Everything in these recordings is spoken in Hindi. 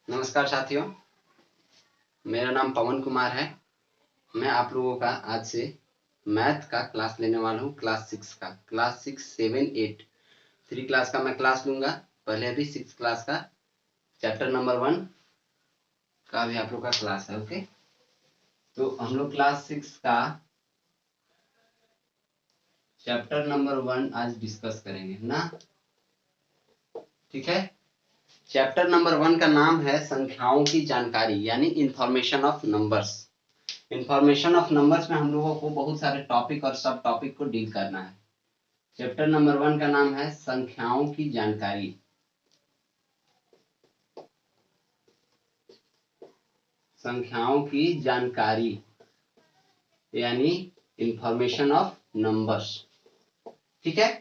नमस्कार साथियों, मेरा नाम पवन कुमार है। मैं आप लोगों का आज से मैथ का क्लास लेने वाला हूँ। क्लास 6 का, क्लास 6, 7, 8 3 क्लास का मैं क्लास लूँगा। पहले अभी 6 क्लास का चैप्टर नंबर 1 का भी आप लोग का क्लास है। ओके, तो हम लोग क्लास 6 का चैप्टर नंबर 1 आज डिस्कस करेंगे ना, ठीक है। चैप्टर नंबर 1 का नाम है संख्याओं की जानकारी, यानी information of numbers. Information of numbers में हम लोगों को बहुत सारे टॉपिक और सब टॉपिक को डील करना है। चैप्टर नंबर 1 का नाम है संख्याओं की जानकारी। संख्याओं की जानकारी यानी इंफॉर्मेशन ऑफ नंबर्स, ठीक है।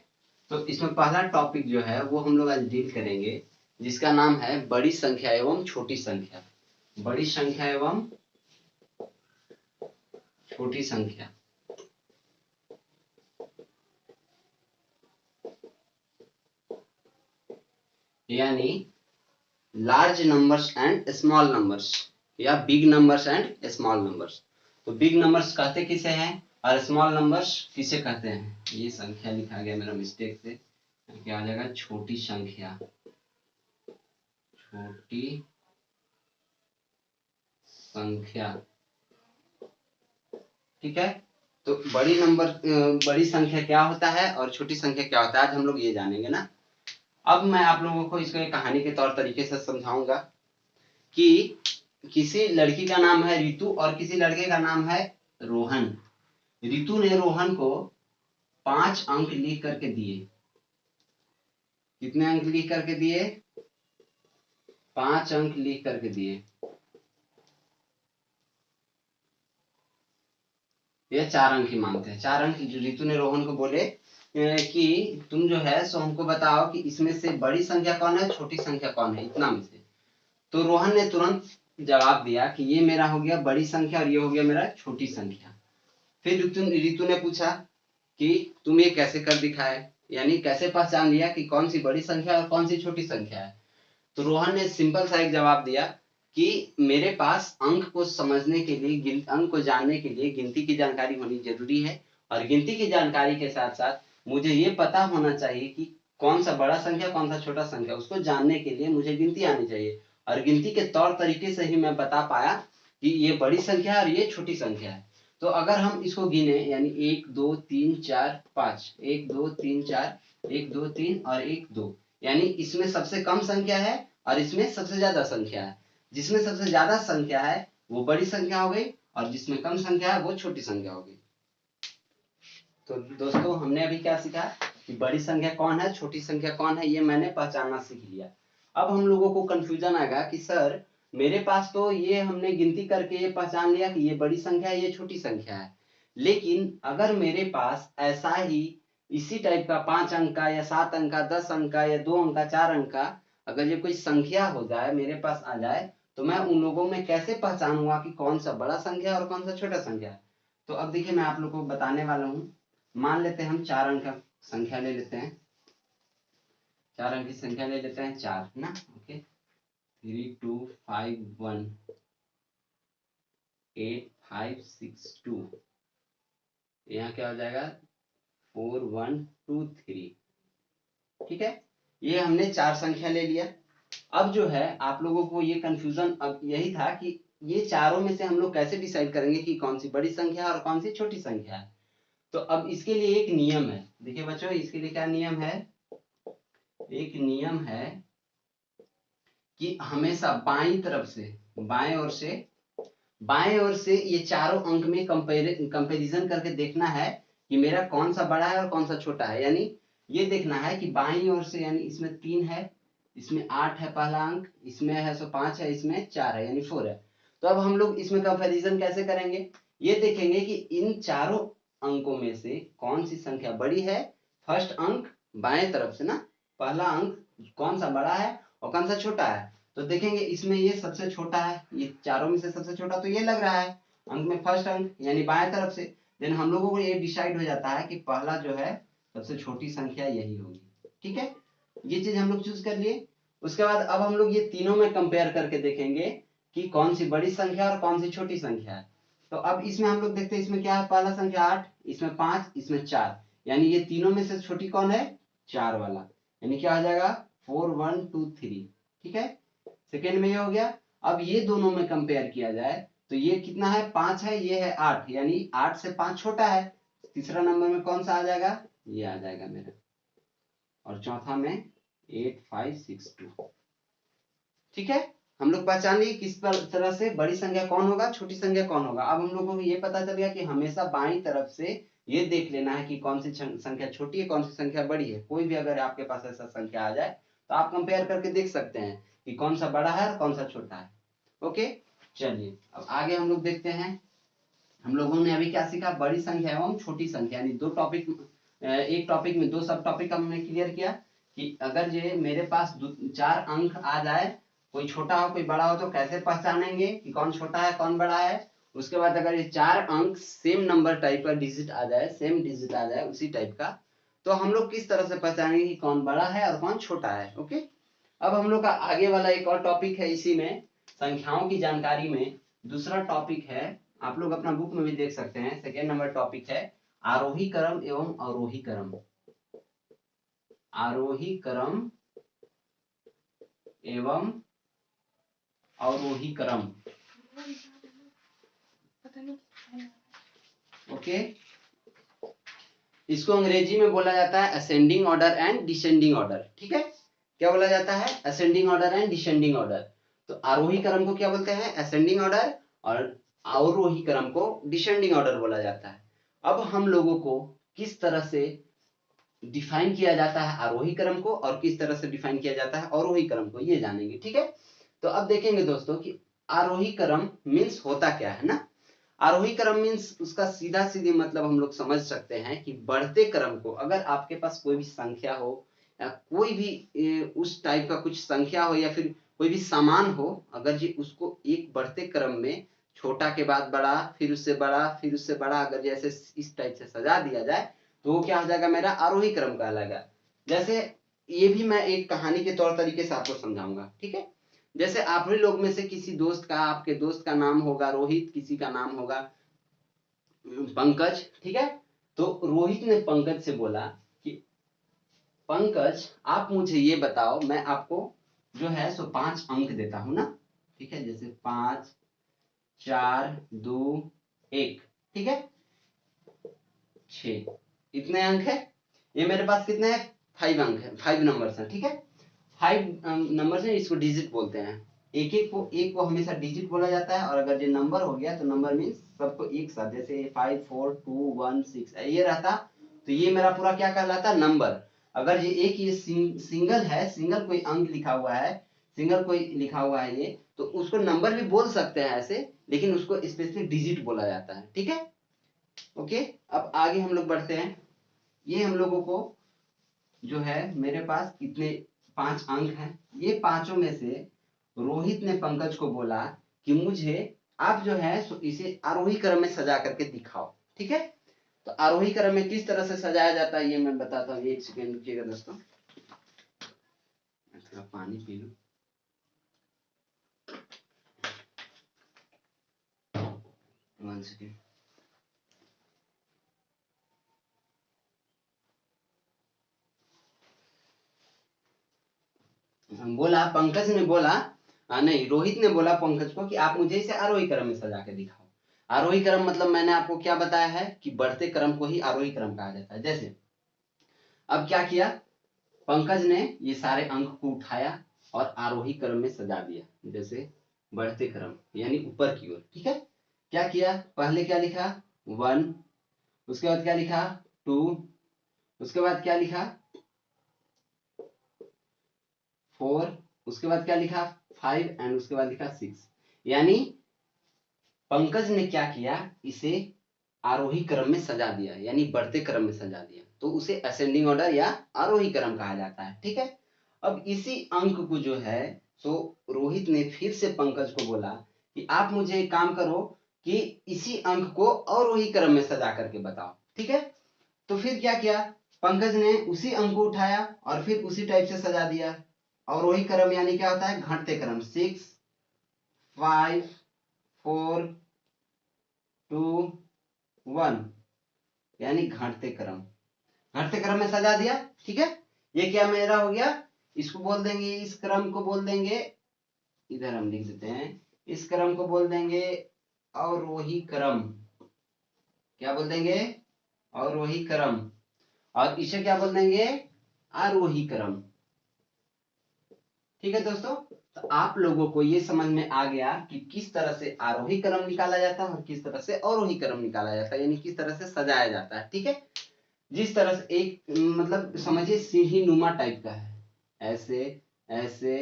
तो इसमें पहला टॉपिक जो है वो हम लोग आज डील करेंगे, जिसका नाम है बड़ी संख्या एवं छोटी संख्या। बड़ी संख्या एवं छोटी संख्या। यानी large numbers and small numbers, या big numbers and small numbers. तो बिग नंबर्स कहते किसे हैं और स्मॉल नंबर्स किसे कहते हैं? ये संख्या लिखा गया मेरा मिस्टेक से, क्या आ जाएगा? छोटी संख्या। छोटी संख्या, ठीक है। तो बड़ी संख्या क्या होता है और छोटी संख्या क्या होता है, आज हम लोग ये जानेंगे ना। अब मैं आप लोगों को इसको एक कहानी के तौर तरीके से समझाऊंगा कि किसी लड़की का नाम है रितु और किसी लड़के का नाम है रोहन। रितु ने रोहन को 5 अंक लिख करके दिए। कितने अंक लिख करके दिए? 5 अंक लिख करके दिए। ये 4 अंक ही मांगते हैं। 4 अंक रितु ने रोहन को बोले कि तुम जो है सो हमको बताओ कि इसमें से बड़ी संख्या कौन है, छोटी संख्या कौन है, इतना में से। तो रोहन ने तुरंत जवाब दिया कि ये मेरा हो गया बड़ी संख्या और ये हो गया मेरा छोटी संख्या। फिर रितु ने पूछा कि तुम ये कैसे कर दिखाए, यानी कैसे पहचान लिया कि कौन सी बड़ी संख्या और कौन सी छोटी संख्या है। तो रोहन ने सिंपल सा एक जवाब दिया कि मेरे पास अंक को समझने के लिए, अंक को जानने के लिए गिनती की जानकारी होनी जरूरी है, और गिनती की जानकारी के साथ साथ मुझे ये पता होना चाहिए कि कौन सा बड़ा संख्या कौन सा छोटा संख्या। उसको जानने के लिए मुझे गिनती आनी चाहिए, और गिनती के तौर तरीके से ही मैं बता पाया कि ये बड़ी संख्या है और ये छोटी संख्या है। तो अगर हम इसको गिने, यानी 1 2 3 4 5, 1 2 3 4, 1 2 3 और 1 2, यानी इसमें सबसे कम संख्या है और इसमें सबसे ज्यादा संख्या है। जिसमें सबसे ज्यादा संख्या है वो बड़ी संख्या हो गई, और जिसमें कम संख्या है वो छोटी संख्या हो गई। तो दोस्तों, हमने अभी क्या सीखा कि बड़ी संख्या कौन है, छोटी संख्या कौन है, ये मैंने पहचानना सीख लिया। अब हम लोगों को कंफ्यूजन आएगा कि सर मेरे पास तो ये हमने गिनती करके ये पहचान लिया कि ये बड़ी संख्या है, ये छोटी संख्या है, लेकिन अगर मेरे पास ऐसा ही इसी टाइप का 5 अंक का या 7 अंक का, 10 अंक का या 2 अंक का, 4 अंक का अगर ये कोई संख्या हो जाए, मेरे पास आ जाए, तो मैं उन लोगों में कैसे पहचानूंगा कि कौन सा बड़ा संख्या है और कौन सा छोटा संख्या है? तो अब देखिए, मैं आप लोगों को बताने वाला हूँ। मान लेते हैं हम 4 अंक का संख्या ले लेते हैं। 4 अंक की संख्या ले लेते हैं, 4 ना। ओके, 3 2 5 1 8 5 6 2। यहाँ क्या हो जाएगा? 4 1 2 3, ठीक है। ये हमने 4 संख्या ले लिया। अब जो है आप लोगों को ये कंफ्यूजन अब यही था कि ये चारों में से हम लोग कैसे डिसाइड करेंगे कि कौन सी बड़ी संख्या है और कौन सी छोटी संख्या है। तो अब इसके लिए एक नियम है। देखिए बच्चों, इसके लिए क्या नियम है? एक नियम है कि हमेशा बाईं तरफ से, बाएं ओर से ये चारों अंक में कंपैरिजन करके देखना है कि मेरा कौन सा बड़ा है और कौन सा छोटा है। यानी ये देखना है कि बाईं ओर से, यानी इसमें 3 है, इसमें 8 है पहला अंक, इसमें है सो 5 है, इसमें 4 है यानी 4 है। तो अब हम लोग इसमें कंपैरिजन कैसे करेंगे? ये देखेंगे कि इन चारों अंकों में से कौन सी संख्या बड़ी है। फर्स्ट अंक बाएं तरफ से ना, पहला अंक कौन सा बड़ा है और कौन सा छोटा है। तो देखेंगे इसमें ये सबसे छोटा है, ये चारों में से सबसे छोटा तो ये लग रहा है अंक में, फर्स्ट अंक यानी बाएं तरफ से। देन हम लोगों को ये डिसाइड हो जाता है कि पहला जो है सबसे छोटी संख्या यही होगी, ठीक है। ये चीज हम लोग चूज कर लिए। उसके बाद अब हम लोग ये तीनों में कंपेयर करके देखेंगे कि कौन सी बड़ी संख्या और कौन सी छोटी संख्या है। तो अब इसमें हम लोग देखते हैं इसमें क्या है, पहला संख्या 8, इसमें 5, इसमें 4, यानी ये तीनों में से छोटी कौन है, 4 वाला, यानी क्या आ जाएगा 4 1 2 3। ठीक है, सेकेंड में ये हो गया। अब ये दोनों में कंपेयर किया जाए तो ये कितना है, 5 है, ये है 8, यानी 8 से 5 छोटा है। तीसरा नंबर में कौन सा आ जाएगा, ये आ जाएगा मेरा, और चौथा में 8 5 6 2। ठीक है, हम लोग पहचान लिए किस तरह से बड़ी संख्या कौन होगा, छोटी संख्या कौन होगा। अब हम लोगों को ये पता चल गया कि हमेशा बाईं तरफ से ये देख लेना है कि कौन सी संख्या छोटी है, कौन सी संख्या बड़ी है। कोई भी अगर आपके पास ऐसा संख्या आ जाए तो आप कंपेयर करके देख सकते हैं कि कौन सा बड़ा है और कौन सा छोटा है। ओके, चलिए अब आगे हम लोग देखते हैं। हम लोगों ने अभी क्या सीखा, बड़ी संख्या एवं छोटी संख्या, यानी दो टॉपिक, एक टॉपिक में दो सब टॉपिक हमने क्लियर किया कि अगर ये मेरे पास 4 अंक आ जाए, कोई छोटा हो कोई बड़ा हो, तो कैसे पहचानेंगे कि कौन छोटा है कौन बड़ा है। उसके बाद अगर ये 4 अंक सेम नंबर टाइप का डिजिट आ जाए, सेम डिजिट आ जाए उसी टाइप का, तो हम लोग किस तरह से पहचानेंगे कि कौन बड़ा है और कौन छोटा है। ओके, अब हम लोग का आगे वाला एक और टॉपिक है इसी में, संख्याओं की जानकारी में दूसरा टॉपिक है, आप लोग अपना बुक में भी देख सकते हैं। सेकेंड नंबर टॉपिक है आरोही क्रम एवं अवरोही क्रम। आरोही क्रम एवं अवरोही क्रम। ओके, इसको अंग्रेजी में बोला जाता है ascending order and descending order. ठीक है, क्या बोला जाता है, ascending order and descending order. तो आरोही क्रम को क्या बोलते हैं, असेंडिंग ऑर्डर, और अवरोही क्रम को डिसेंडिंग ऑर्डर बोला जाता है। अब हम लोगों को किस तरह से डिफाइन किया जाता है आरोही क्रम को और किस तरह से डिफाइन किया जाता है अवरोही क्रम को, ये जानेंगे। ठीक है, तो अब देखेंगे दोस्तों कि आरोही क्रम मीन्स होता क्या है ना। आरोही क्रम मीन्स उसका सीधा सीधी मतलब हम लोग समझ सकते हैं कि बढ़ते क्रम को, अगर आपके पास कोई भी संख्या हो या कोई भी उस टाइप का कुछ संख्या हो या फिर कोई भी सामान हो, अगर जी उसको एक बढ़ते क्रम में छोटा के बाद बड़ा, फिर उससे बड़ा, फिर उससे बड़ा, अगर जैसे इस टाइप से सजा दिया जाए तो वो क्या हो जाएगा, मेरा आरोही क्रम कहलाएगा। जैसे ये भी मैं एक कहानी के तौर तरीके से आपको समझाऊंगा। ठीक है, जैसे आप ही लोग में से किसी दोस्त का, आपके दोस्त का नाम होगा रोहित, किसी का नाम होगा पंकज। ठीक है, तो रोहित ने पंकज से बोला कि पंकज आप मुझे ये बताओ, मैं आपको जो है सो 5 अंक देता हूं ना। ठीक है, जैसे 5 4 2 1, ठीक है 6, इतने अंक है। ये मेरे पास कितने हैं, 5 अंक है, 5 नंबर्स हैं। ठीक है, 5 नंबर्स हैं, इसको डिजिट बोलते हैं। एक को हमेशा डिजिट बोला जाता है, और अगर ये नंबर हो गया तो नंबर मीन्स सबको एक साथ, जैसे 5 4 2 1 6 ये रहता, तो ये मेरा पूरा क्या कहलाता है, नंबर। अगर ये एक ये सिंगल है, सिंगल कोई अंक लिखा हुआ है, सिंगल कोई लिखा हुआ है ये, तो उसको नंबर भी बोल सकते हैं ऐसे, लेकिन उसको स्पेशली डिजिट बोला जाता है। ठीक है, ओके, अब आगे हम लोग बढ़ते हैं। ये हम लोगों को जो है, मेरे पास कितने 5 अंक हैं, ये पांचों में से रोहित ने पंकज को बोला कि मुझे आप जो है इसे आरोही क्रम में सजा करके दिखाओ। ठीक है, तो आरोही क्रम में किस तरह से सजाया जाता है ये मैं बताता हूँ, एक सेकेंड रुकिएगा दोस्तों, मैं थोड़ा पानी पी लूं। 1 सेकेंड। बोला पंकज ने बोला, नहीं रोहित ने बोला पंकज को कि आप मुझे इसे आरोही क्रम में सजा के दिखाओ। आरोही क्रम मतलब मैंने आपको क्या बताया है कि बढ़ते क्रम को ही आरोही क्रम कहा जाता है। जैसे अब क्या किया, पंकज ने ये सारे अंक को उठाया और आरोही क्रम में सजा दिया, जैसे बढ़ते क्रम यानी ऊपर की ओर। ठीक है, क्या किया, पहले क्या लिखा 1, उसके बाद क्या लिखा 2, उसके बाद क्या लिखा 4, उसके बाद क्या लिखा 5 एंड उसके बाद लिखा 6। यानी पंकज ने क्या किया, इसे आरोही क्रम में सजा दिया, यानी बढ़ते क्रम में सजा दिया, तो उसे असेंडिंग ऑर्डर या आरोही क्रम कहा जाता है। ठीक है, अब इसी अंक को जो है तो रोहित ने फिर से पंकज को बोला कि आप मुझे एक काम करो कि इसी अंक को अवरोही क्रम में सजा करके बताओ। ठीक है, तो फिर क्या किया, पंकज ने उसी अंक को उठाया और फिर उसी टाइप से सजा दिया। अवरोही क्रम यानी क्या होता है, घटते क्रम। 6 5 4 2 1 यानी घटते क्रम, घटते क्रम में सजा दिया। ठीक है, ये क्या मेरा हो गया, इसको बोल देंगे, इस क्रम को बोल देंगे, इधर हम लिख देते हैं, इस क्रम को बोल देंगे अवरोही क्रम। क्या बोल देंगे, अवरोही क्रम। और इसे क्या बोल देंगे, आरोही क्रम। ठीक है दोस्तों, तो आप लोगों को ये समझ में आ गया कि किस तरह से आरोही क्रम निकाला जाता है और किस तरह से अवरोही क्रम निकाला जाता है, यानी किस तरह से सजाया जाता है। ठीक है, जिस तरह से एक मतलब समझिए सीढ़ी नुमा टाइप का है, ऐसे ऐसे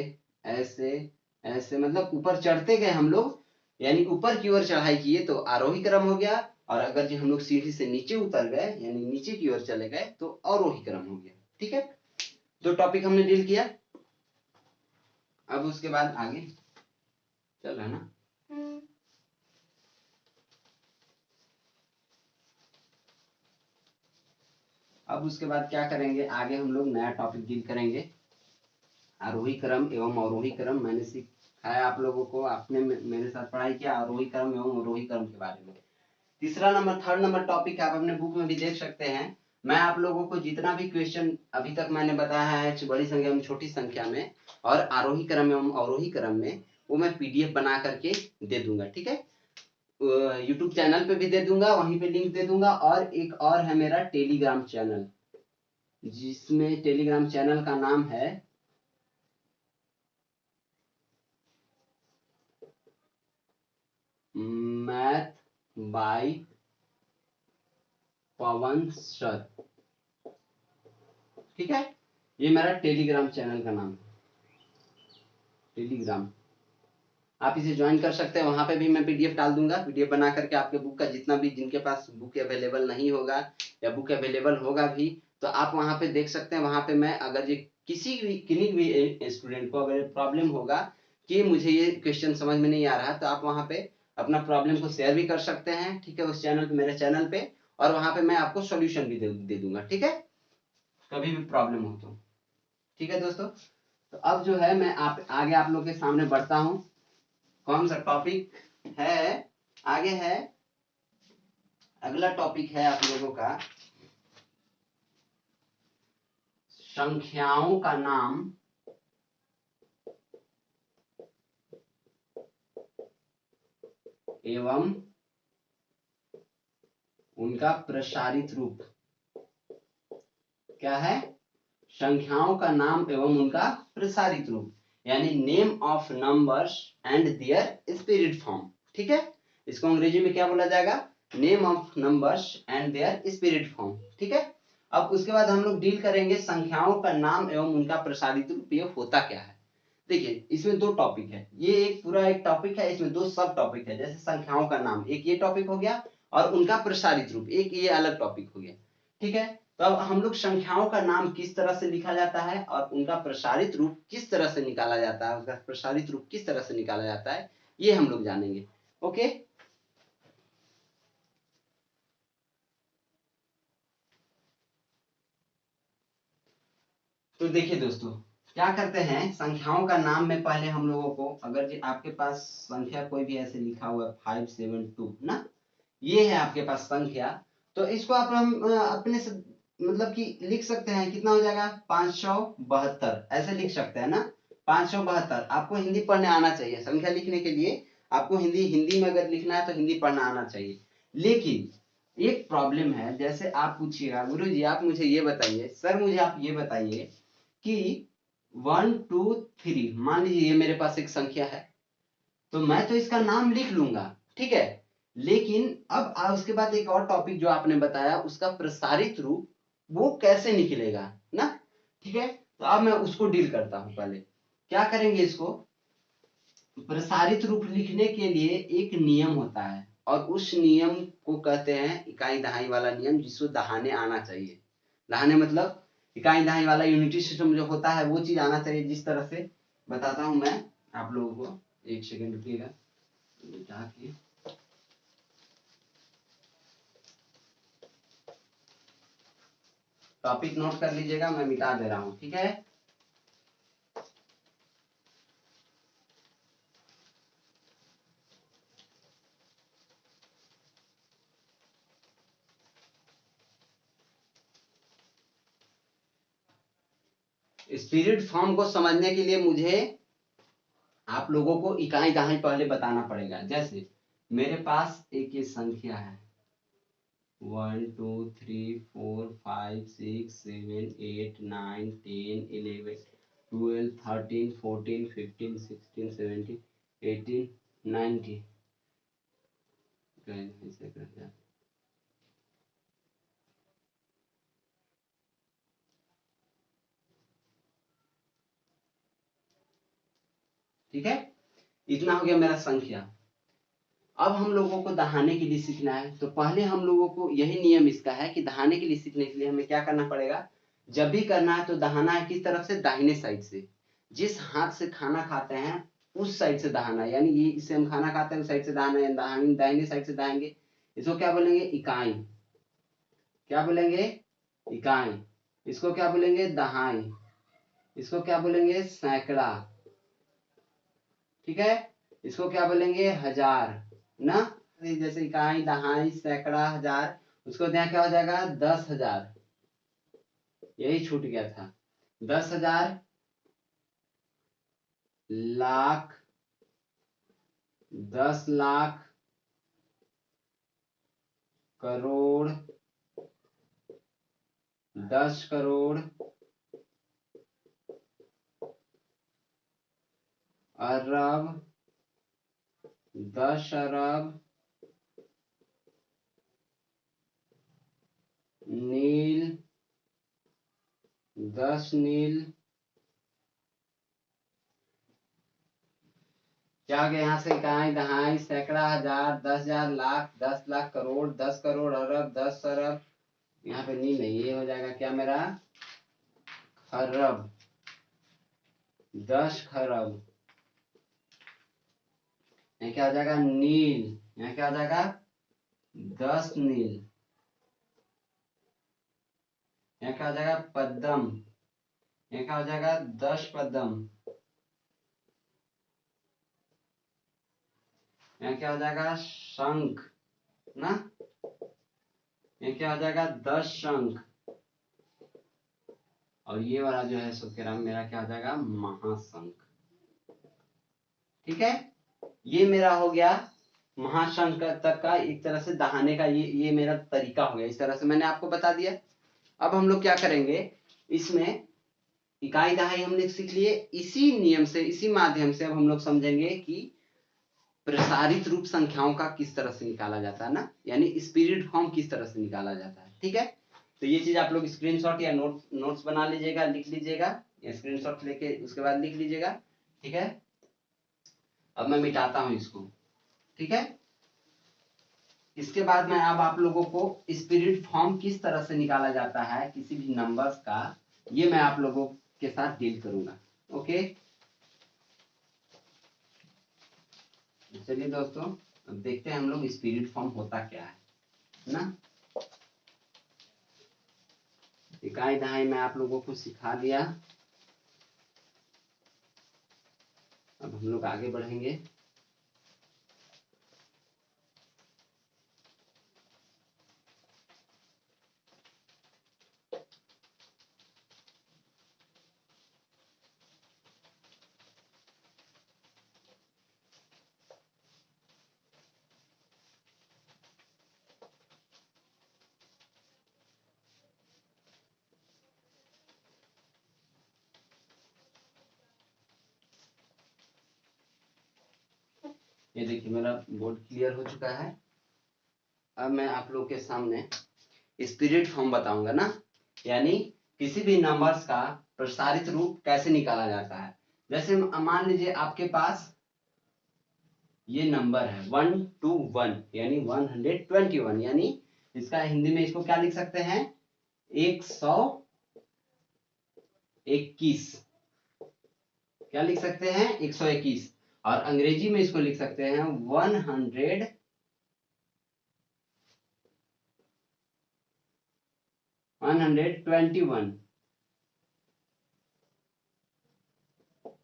ऐसे ऐसे, मतलब ऊपर चढ़ते गए हम लोग, यानी ऊपर की ओर चढ़ाई किए तो आरोही क्रम हो गया। और अगर जो हम लोग सीढ़ी से नीचे उतर गए यानी नीचे की ओर चले गए तो अवरोही क्रम हो गया। ठीक है, तो टॉपिक हमने डील किया। अब उसके बाद आगे चल रहा है ना। अब उसके बाद क्या करेंगे, आगे हम लोग नया टॉपिक डील करेंगे, आरोही क्रम एवं अवरोही क्रम। मैंने सिखाया आप लोगों को, आपने मेरे साथ पढ़ाई किया आरोही क्रम एवं अवरोही क्रम के बारे में। तीसरा नंबर, थर्ड नंबर टॉपिक आप अपने बुक में भी देख सकते हैं। मैं आप लोगों को जितना भी क्वेश्चन अभी तक मैंने बताया है बड़ी संख्या में छोटी संख्या में और आरोही क्रम एवं अवरोही क्रम में, वो मैं पीडीएफ बना करके दे दूंगा। ठीक है, यूट्यूब चैनल पे भी दे दूंगा, वहीं पे लिंक दे दूंगा। और एक और है मेरा टेलीग्राम चैनल, जिसमें टेलीग्राम चैनल का नाम है मैथ बाय पवन सर। ठीक है, ये मेरा टेलीग्राम चैनल का नाम है, टेलीग्राम। आप इसे ज्वाइन कर सकते हैं, वहां पे भी मैं पीडीएफ डाल दूंगा, पीडीएफ बना करके आपके बुक का जितना भी, जिनके पास बुक अवेलेबल नहीं होगा या बुक अवेलेबल होगा भी, तो आप वहां पे देख सकते हैं। वहां पे मैं अगर ये किसी भी स्टूडेंट को अगर प्रॉब्लम होगा कि मुझे ये क्वेश्चन समझ में नहीं आ रहा, तो आप वहां पे अपना प्रॉब्लम को शेयर भी कर सकते हैं। ठीक है, उस चैनल पे, मेरे चैनल पे, और वहां पे मैं आपको सोल्यूशन भी दे दूंगा। ठीक है, कभी भी प्रॉब्लम हो तो। ठीक है दोस्तों, तो अब जो है मैं आगे आप लोग के सामने बढ़ता हूँ। कौन सा टॉपिक है आगे है, अगला टॉपिक है आप लोगों का संख्याओं का नाम एवं उनका प्रसारित रूप। क्या है, संख्याओं का नाम एवं उनका प्रसारित रूप, यानी name of numbers and their spirit form. ठीक है, इसको अंग्रेजी में क्या बोला जाएगा, name of numbers and their spirit form. ठीक है, अब उसके बाद हम लोग डील करेंगे संख्याओं का नाम एवं उनका प्रसारित रूप, ये होता क्या है। देखिए, इसमें दो टॉपिक है, ये एक पूरा एक टॉपिक है, इसमें दो सब टॉपिक है। जैसे संख्याओं का नाम एक ये टॉपिक हो गया और उनका प्रसारित रूप एक ये अलग टॉपिक हो गया। ठीक है, तो अब हम लोग संख्याओं का नाम किस तरह से लिखा जाता है और उनका प्रसारित रूप किस तरह से निकाला जाता है, उसका प्रसारित रूप किस तरह से निकाला जाता है, ये हम लोग जानेंगे। ओके, तो देखिए दोस्तों, क्या करते हैं, संख्याओं का नाम में पहले हम लोगों को, अगर जी आपके पास संख्या कोई भी ऐसे लिखा हुआ है 572 ना, ये है आपके पास संख्या, तो इसको आप हम अपने से मतलब कि लिख सकते हैं, कितना हो जाएगा 572, ऐसे लिख सकते हैं ना, 572। आपको हिंदी पढ़ने आना चाहिए, संख्या लिखने के लिए आपको हिंदी में अगर लिखना है तो हिंदी पढ़ना आना चाहिए। लेकिन एक प्रॉब्लम है, जैसे आप पूछिएगा गुरु जी आप मुझे ये बताइए, सर मुझे आप ये बताइए कि 1 2 3, मान लीजिए ये मेरे पास एक संख्या है, तो मैं तो इसका नाम लिख लूंगा। ठीक है, लेकिन अब उसके बाद एक और टॉपिक जो आपने बताया, उसका प्रसारित रूप वो कैसे निकलेगा ना। ठीक है, तो अब मैं उसको डील करता हूं। पहले क्या करेंगे, इसको प्रसारित रूप लिखने के लिए एक नियम होता है और उस नियम को कहते हैं इकाई दहाई वाला नियम, जिसको दहाने आना चाहिए। दहाने मतलब इकाई दहाई वाला यूनिटी सिस्टम जो होता है, वो चीज आना चाहिए। जिस तरह से बताता हूं मैं आप लोगों को, एक सेकेंड रुकिएगा, जाके टॉपिक नोट कर लीजिएगा, मैं मिटा दे रहा हूं, ठीक है। स्पिरिट फॉर्म को समझने के लिए मुझे आप लोगों को इकाई दहाई पहले बताना पड़ेगा। जैसे मेरे पास एक ये संख्या है 1 2 3 4 5 6 7 8 9 10 11 12 13 14 15 16 17 18 19। ऐसे कर दिया। ठीक है, इतना हो गया मेरा संख्या। अब हम लोगों को दहाने के लिए सीखना है, तो पहले हम लोगों को यही नियम इसका है कि दहाने के लिए सीखने के लिए हमें क्या करना पड़ेगा। जब भी करना है तो दहाना है किस तरफ से, दाहिने साइड से। जिस हाथ से खाना खाते हैं उस साइड से दहाना, यानी ये इससे हम खाना खाते हैं उस साइड से दहाना है, दाहिने साइड से दहाएंगे। इसको क्या बोलेंगे, इकाई। क्या बोलेंगे, इकाई। इसको क्या बोलेंगे, दहाई। इसको क्या बोलेंगे, सैकड़ा। ठीक है, इसको क्या बोलेंगे, हजार ना। जैसे इकाई, दहाई, सैकड़ा, हजार, उसको यहाँ क्या हो जाएगा, 10,000। यही छूट गया था। 10,000, लाख, 10 लाख, करोड़, 10 करोड़, अरब, 10 अरब, नील, 10 नील। क्या आ गया यहाँ से, इकाई, दहाई, सैकड़ा, हजार, 10,000, लाख, 10 लाख, करोड़, 10 करोड़, अरब, 10 अरब। यहाँ पे नील नहीं, ये हो जाएगा क्या मेरा, खरब, 10 खरब। यहाँ क्या हो जाएगा, नील। यहाँ क्या हो जाएगा, 10 नील। यहाँ क्या हो जाएगा, पद्म। यहाँ क्या हो जाएगा, 10 पद्म। यहाँ क्या हो जाएगा, शंख ना। यहाँ क्या हो जाएगा, 10 शंख। और ये वाला जो है सो मेरा क्या हो जाएगा, महाशंख। ठीक है, ये मेरा हो गया महाशंख तक का एक तरह से दहाने का ये मेरा तरीका हो गया। इस तरह से मैंने आपको बता दिया। अब हम लोग क्या करेंगे, इसमें इकाई दहाई हमने सीख लिए। इसी नियम से, इसी माध्यम से अब हम लोग समझेंगे कि प्रसारित रूप संख्याओं का किस तरह से निकाला जाता है ना, यानी स्पिरिट फॉर्म किस तरह से निकाला जाता है। ठीक है, तो ये चीज आप लोग स्क्रीनशॉट या नोट्स बना लीजिएगा, लिख लीजिएगा, या स्क्रीनशॉट लेके उसके बाद लिख लीजिएगा। ठीक है, अब मैं मिटाता हूं इसको। ठीक है, इसके बाद मैं अब आप लोगों को स्पिरिट फॉर्म किस तरह से निकाला जाता है किसी भी नंबर्स का, ये मैं आप लोगों के साथ डील करूंगा। ओके, चलिए दोस्तों, अब देखते हैं हम लोग स्पिरिट फॉर्म होता क्या है ना। इकाई दहाई मैं आप लोगों को सिखा दिया। अब हम लोग आगे बढ़ेंगे। ये देखिए मेरा बोर्ड क्लियर हो चुका है। अब मैं आप लोग के सामने स्पिरिट फॉर्म बताऊंगा ना, यानी किसी भी नंबर्स का प्रसारित रूप कैसे निकाला जाता है। जैसे मान लीजिए आपके पास ये नंबर है 121, यानी 121, यानी इसका हिंदी में इसको क्या लिख सकते हैं, 121। क्या लिख सकते हैं, 121। और अंग्रेजी में इसको लिख सकते हैं 100 121।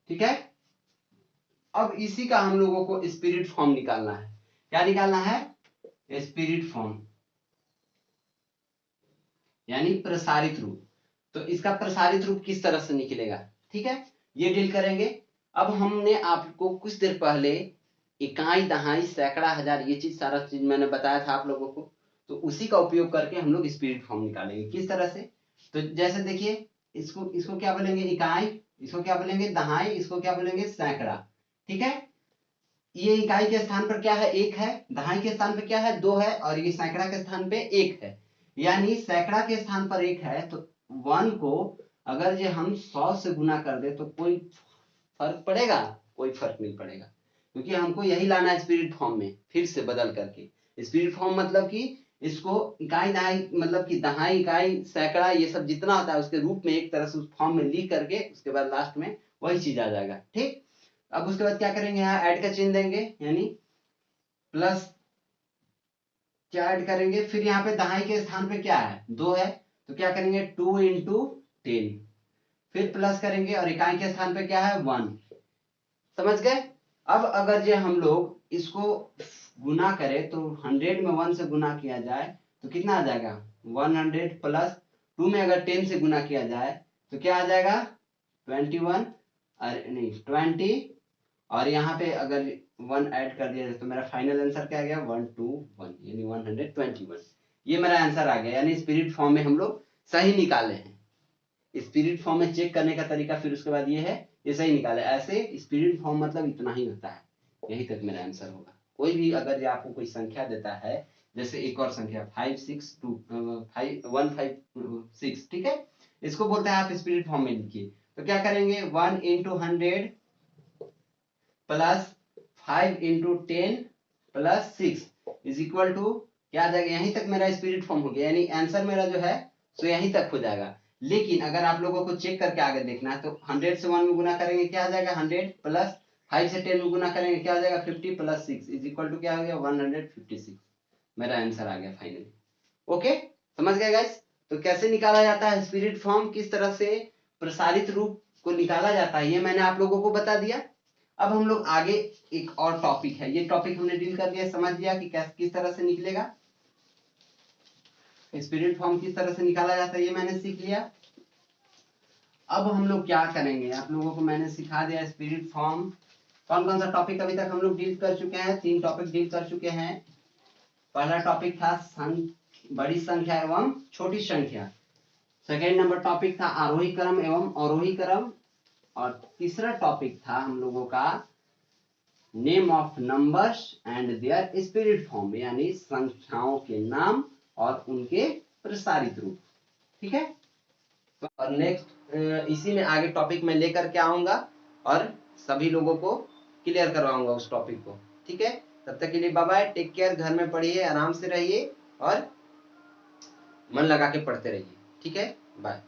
ठीक है। अब इसी का हम लोगों को स्पिरिट फॉर्म निकालना है। क्या निकालना है? स्पिरिट फॉर्म यानी प्रसारित रूप। तो इसका प्रसारित रूप किस तरह से निकलेगा, ठीक है, ये डील करेंगे। अब हमने आपको कुछ देर पहले इकाई, दहाई, सैकड़ा, हजार, ये चीज सारा चीज मैंने बताया था आप लोगों को। तो उसी का उपयोग करके हम लोग स्पिरिट फॉर्म निकालेंगे। किस तरह से? तो जैसे देखिए, इसको इसको क्या बोलेंगे? इकाई। इसको क्या बोलेंगे? दहाई। इसको क्या बोलेंगे? सैकड़ा। ठीक है। ये इकाई के स्थान पर क्या है? 1 है। दहाई के स्थान पर क्या है? 2 है। और ये सैकड़ा के स्थान पे 1 है। यानी सैकड़ा के स्थान पर 1 है तो 1 को अगर ये हम 100 से गुना कर दे तो कोई फर्क पड़ेगा? कोई फर्क नहीं पड़ेगा, क्योंकि हमको यही लाना है स्पिरिट फॉर्म में, फिर से बदल करके। स्पिरिट फॉर्म मतलब कि इसको इकाई, दहाई, मतलब कि दहाई, इकाई, सैकड़ा, ये सब जितना होता है उसके रूप में एक तरह से उस फॉर्म में लिख करके उसके बाद लास्ट में वही चीज आ जाएगा। ठीक। अब उसके बाद क्या करेंगे? यहाँ ऐड का चिन्ह देंगे, यानी प्लस क्या ऐड करेंगे? फिर यहाँ पे दहाई के स्थान पे क्या है? 2 है। तो क्या करेंगे? 2 इंटू 10। फिर प्लस करेंगे और इकाई के स्थान पे क्या है? 1। समझ गए? अब अगर जो हम लोग इसको गुना करें तो 100 में 1 से गुना किया जाए तो कितना आ जाएगा? 100 प्लस 2 में अगर 10 से गुना किया जाए तो क्या आ जाएगा? 21, अरे नहीं 20, और यहाँ पे अगर 1 ऐड कर दिया जाए तो मेरा फाइनल आंसर क्या आ गया? 121, यानी 121। ये मेरा आंसर आ गया। यानी स्पिरिट फॉर्म में हम लोग सही निकाले हैं। स्पिरिट फॉर्म में चेक करने का तरीका फिर उसके बाद ये है, ये सही निकाले। ऐसे स्पिरिट फॉर्म मतलब इतना ही होता है। यही तक मेरा आंसर होगा। कोई भी अगर आपको कोई संख्या देता है, जैसे एक और संख्या 156, ठीक है, इसको बोलते हैं आप स्पिरिट फॉर्म में लिखिए। तो क्या करेंगे? 1 into 100 plus 5 into 10 plus 6 is equal to क्या आ जाएगा? यहीं तक मेरा स्पिरिट फॉर्म हो गया। यानी आंसर मेरा जो है सो यहीं तक हो जाएगा। लेकिन अगर आप लोगों को चेक करके आगे देखना है तो 100 से 1 में गुना करेंगे क्या आ जाएगा? 100 प्लस 5 से 10 में गुना करेंगे क्या आ जाएगा? 50 प्लस 6 इज इक्वल टू क्या हो गया? 156। मेरा आंसर आ गया फाइनली। ओके, समझ गए गाइस? तो कैसे निकाला जाता है स्पिरिट फॉर्म, किस तरह से प्रसारित रूप को निकाला जाता है, ये मैंने आप लोगों को बता दिया। अब हम लोग आगे एक और टॉपिक है, ये टॉपिक हमने डील कर लिया, समझ लिया कि किस तरह से निकलेगा स्पिरिट फॉर्म, किस तरह से निकाला जाता है, ये मैंने सीख लिया। अब हम लोग क्या करेंगे? आप लोगों को मैंने सिखा दिया स्पिरिट फॉर्म। कौन कौन सा टॉपिक अभी तक हम लोग डील कर चुके हैं? 3 टॉपिक डील कर चुके हैं। पहला टॉपिक था बड़ी संख्या एवं छोटी संख्या। सेकेंड नंबर टॉपिक था आरोही क्रम एवं अवरोही क्रम। और तीसरा टॉपिक था हम लोगों का name of numbers and their spirit form, यानी संख्याओं के नाम और उनके प्रसारित रूप। ठीक है। और नेक्स्ट इसी में आगे टॉपिक में लेकर के आऊंगा और सभी लोगों को क्लियर करवाऊंगा उस टॉपिक को। ठीक है। तब तक के लिए बाय बाय, टेक केयर, घर में पढ़िए, आराम से रहिए और मन लगा के पढ़ते रहिए। ठीक है, बाय।